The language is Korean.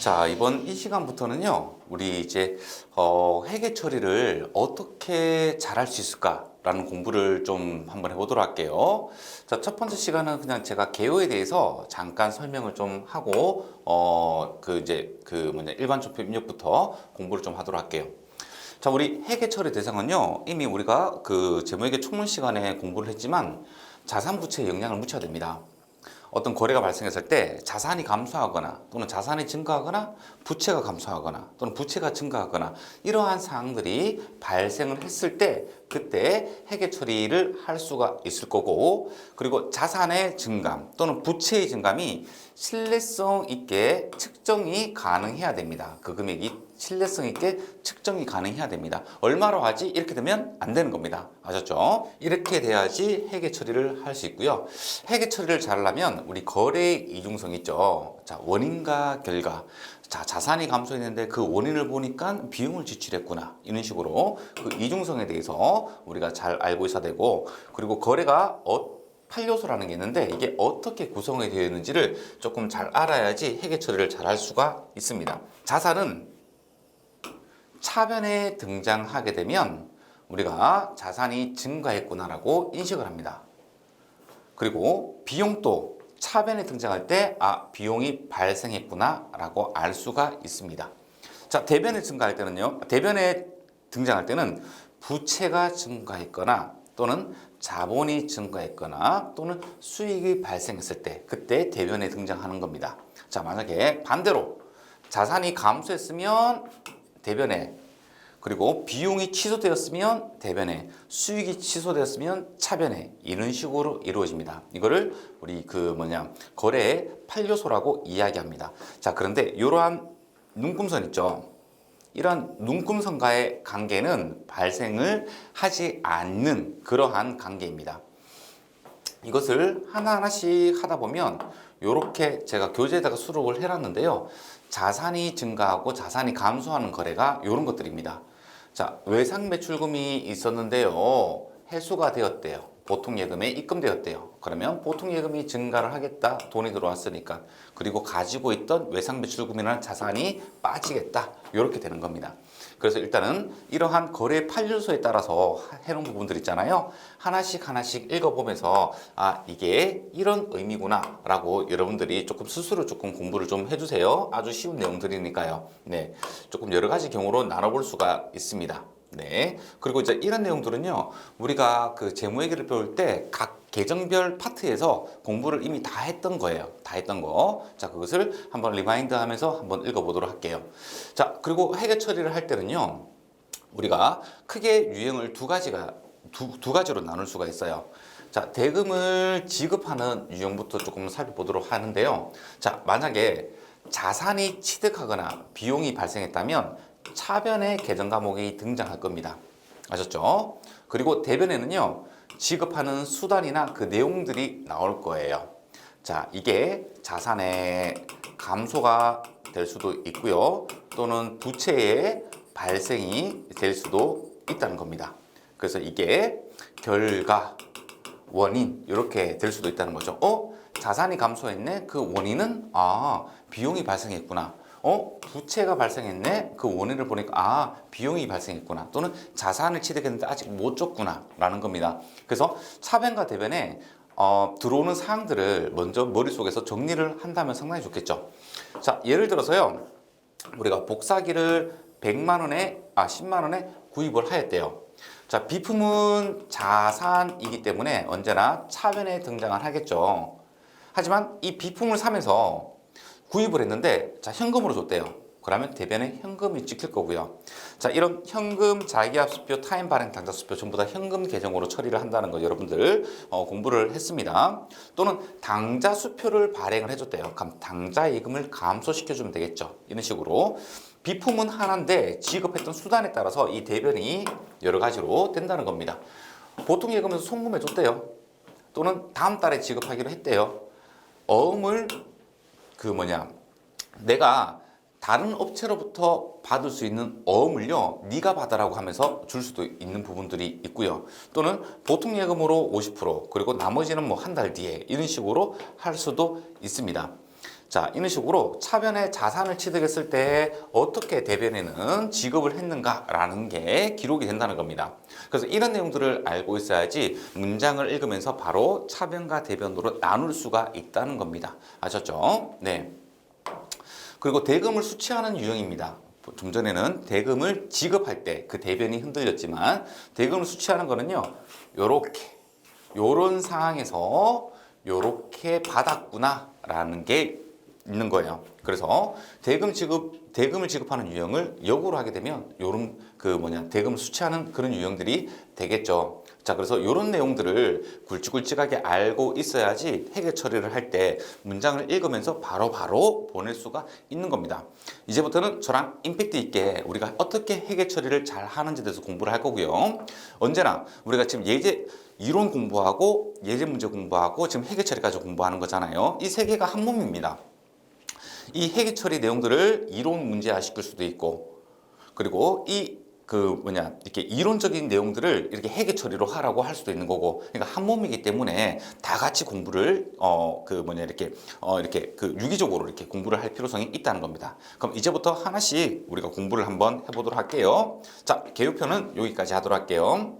자, 이번 이 시간부터는요, 우리 이제 회계 처리를 어떻게 잘할 수 있을까라는 공부를 좀 한번 해보도록 할게요. 자, 첫 번째 시간은 그냥 제가 개요에 대해서 잠깐 설명을 좀 하고 일반초표 입력부터 공부를 좀 하도록 할게요. 자, 우리 회계 처리 대상은요, 이미 우리가 그 재무회계 총론 시간에 공부를 했지만 자산 부채에 영향을 묻혀야 됩니다. 어떤 거래가 발생했을 때 자산이 감소하거나 또는 자산이 증가하거나 부채가 감소하거나 또는 부채가 증가하거나 이러한 사항들이 발생을 했을 때 그때 회계 처리를 할 수가 있을 거고, 그리고 자산의 증감 또는 부채의 증감이 신뢰성 있게 측정이 가능해야 됩니다. 그 금액이 신뢰성 있게 측정이 가능해야 됩니다. 얼마로 하지? 이렇게 되면 안 되는 겁니다. 아셨죠? 이렇게 돼야지 회계 처리를 할 수 있고요. 회계 처리를 잘하려면 우리 거래의 이중성 있죠. 자, 원인과 결과. 자, 자산이 감소했는데 그 원인을 보니까 비용을 지출했구나. 이런 식으로 그 이중성에 대해서 우리가 잘 알고 있어야 되고, 그리고 거래가 8요소라는 게 있는데 이게 어떻게 구성이 되어 있는지를 조금 잘 알아야지 회계 처리를 잘 할 수가 있습니다. 자산은 차변에 등장하게 되면 우리가 자산이 증가했구나라고 인식을 합니다. 그리고 비용도 차변에 등장할 때 비용이 발생했구나라고 알 수가 있습니다. 자, 대변에 증가할 때는요. 대변에 등장할 때는 부채가 증가했거나 또는 자본이 증가했거나 또는 수익이 발생했을 때 그때 대변에 등장하는 겁니다. 자, 만약에 반대로 자산이 감소했으면 대변에, 그리고 비용이 취소되었으면 대변에, 수익이 취소되었으면 차변에, 이런 식으로 이루어집니다. 이거를 우리 거래의 8요소라고 이야기합니다. 자, 그런데 이러한 눈금선 있죠. 이런 눈금선과의 관계는 발생을 하지 않는 그러한 관계입니다. 이것을 하나하나씩 하다 보면 이렇게 제가 교재에다가 수록을 해놨는데요. 자산이 증가하고 자산이 감소하는 거래가 이런 것들입니다. 자, 외상 매출금이 있었는데요. 해소가 되었대요. 보통 예금에 입금되었대요. 그러면 보통 예금이 증가를 하겠다. 돈이 들어왔으니까. 그리고 가지고 있던 외상 매출금이라는 자산이 빠지겠다. 이렇게 되는 겁니다. 그래서 일단은 이러한 거래 8요소에 따라서 해놓은 부분들 있잖아요. 하나씩 읽어보면서 이게 이런 의미구나 라고 여러분들이 스스로 공부를 좀 해주세요. 아주 쉬운 내용들이니까요. 네, 조금 여러 가지 경우로 나눠볼 수가 있습니다. 네. 그리고 이제 이런 내용들은요, 우리가 그 재무회계를 배울 때 각 계정별 파트에서 공부를 이미 다 했던 거예요. 다 했던 거. 자, 그것을 한번 리마인드 하면서 한번 읽어보도록 할게요. 자, 그리고 회계 처리를 할 때는요, 우리가 크게 유형을 두 가지로 나눌 수가 있어요. 자, 대금을 지급하는 유형부터 조금 살펴보도록 하는데요. 자, 만약에 자산이 취득하거나 비용이 발생했다면 차변에 계정 과목이 등장할 겁니다. 아셨죠? 그리고 대변에는요, 지급하는 수단이나 그 내용들이 나올 거예요. 자, 이게 자산의 감소가 될 수도 있고요. 또는 부채의 발생이 될 수도 있다는 겁니다. 그래서 이게 결과, 원인 이렇게 될 수도 있다는 거죠. 자산이 감소했네? 그 원인은 비용이 발생했구나. 부채가 발생했네? 그 원인을 보니까 비용이 발생했구나. 또는 자산을 취득했는데 아직 못 줬구나 라는 겁니다. 그래서 차변과 대변에 들어오는 사항들을 먼저 머릿속에서 정리를 한다면 상당히 좋겠죠. 자, 예를 들어서요, 우리가 복사기를 10만 원에 구입을 하였대요. 자, 비품은 자산이기 때문에 언제나 차변에 등장을 하겠죠. 하지만 이 비품을 사면서 구입을 했는데, 자, 현금으로 줬대요. 그러면 대변에 현금이 찍힐 거고요. 자, 이런 현금, 자기압수표, 타임 발행 당좌수표 전부 다 현금 계정으로 처리를 한다는 거 여러분들 공부를 했습니다. 또는 당좌수표를 발행을 해줬대요. 그럼 당좌예금을 감소시켜주면 되겠죠. 이런 식으로 비품은 하나인데 지급했던 수단에 따라서 이 대변이 여러 가지로 된다는 겁니다. 보통 예금에서 송금해 줬대요. 또는 다음 달에 지급하기로 했대요. 어음을 내가 다른 업체로부터 받을 수 있는 어음을요, 네가 받으라고 하면서 줄 수도 있는 부분들이 있고요. 또는 보통 예금으로 50%, 그리고 나머지는 한 달 뒤에 이런 식으로 할 수도 있습니다. 자, 이런 식으로 차변에 자산을 취득했을 때 어떻게 대변인은 지급을 했는가라는 게 기록이 된다는 겁니다. 그래서 이런 내용들을 알고 있어야지 문장을 읽으면서 바로 차변과 대변으로 나눌 수가 있다는 겁니다. 아셨죠? 네. 그리고 대금을 수취하는 유형입니다. 좀 전에는 대금을 지급할 때 그 대변이 흔들렸지만 대금을 수취하는 거는요. 요런 상황에서 요렇게 받았구나라는 게 있는 거예요. 그래서 대금을 지급하는 유형을 역으로 하게 되면 요런 대금을 수취하는 그런 유형들이 되겠죠. 자, 그래서 이런 내용들을 굵직굵직하게 알고 있어야지 회계 처리를 할 때 문장을 읽으면서 바로바로 보낼 수가 있는 겁니다. 이제부터는 저랑 임팩트 있게 우리가 어떻게 회계 처리를 잘 하는지에 대해서 공부를 할 거고요. 언제나 우리가 지금 이론 공부하고 예제 문제 공부하고 지금 회계 처리까지 공부하는 거잖아요. 이 세 개가 한 몸입니다. 이 회계 처리 내용들을 이론 문제화 시킬 수도 있고, 그리고 이렇게 이론적인 내용들을 이렇게 회계 처리로 하라고 할 수도 있는 거고, 그러니까 한 몸이기 때문에 다 같이 공부를 유기적으로 이렇게 공부를 할 필요성이 있다는 겁니다. 그럼 이제부터 하나씩 우리가 공부를 한번 해보도록 할게요. 자, 개요표는 여기까지 하도록 할게요.